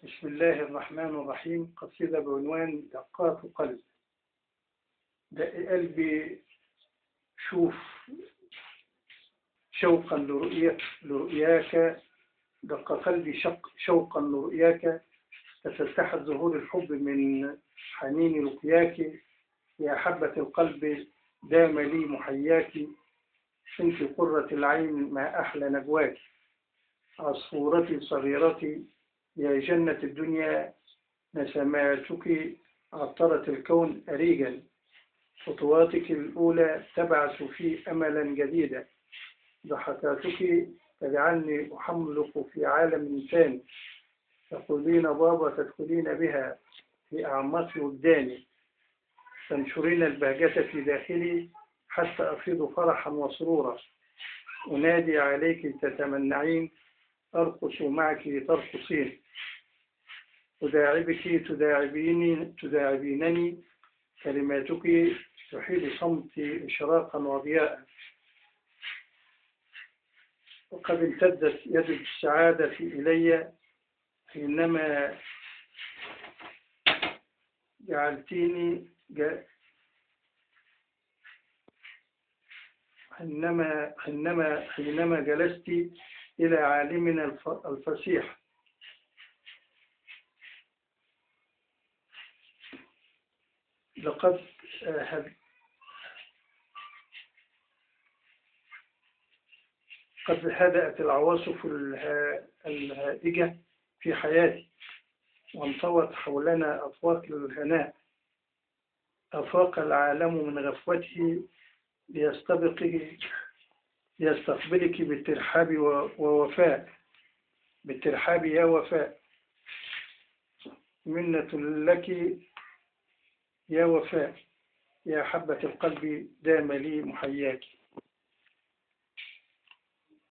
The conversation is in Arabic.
بسم الله الرحمن الرحيم. قصيدة بعنوان دقات قلب. دق قلبي شوف شوقا لرؤياك، دق قلبي شوقا لرؤياك، تفتحت زهور الحب من حنين لقياك. يا حبة القلب دام لي محياك، انت قرة العين ما أحلى نجواك. عصفورتي صغيرتي يا جنة الدنيا، نسماتك عطرت الكون أريجا. خطواتك الأولى تبعث في أملا جديدا، ضحكاتك تجعلني أحملق في عالم ثاني. تقولين بابا تدخلين بها في أعماق وجداني، تنشرين البهجة في داخلي حتى أفيض فرحا وسرورا. أنادي عليك تتمنعين، أرقص معك ترقصين. أداعبك تداعبينني، كلماتك تحيل صمتي إشراقا وضياء. وقد امتدت يد السعادة إلي حينما جعلتيني حينما جلست إلى عالمنا الفصيح. قد هدأت العواصف الهائجة في حياتي، وانطوت حولنا أفواق الهناء. أفاق العالم من غفوته ليستقبلك بالترحاب ووفاء. بالترحاب يا وفاء، منة لك يا وفاء. يا حبة القلب دام لي محياك.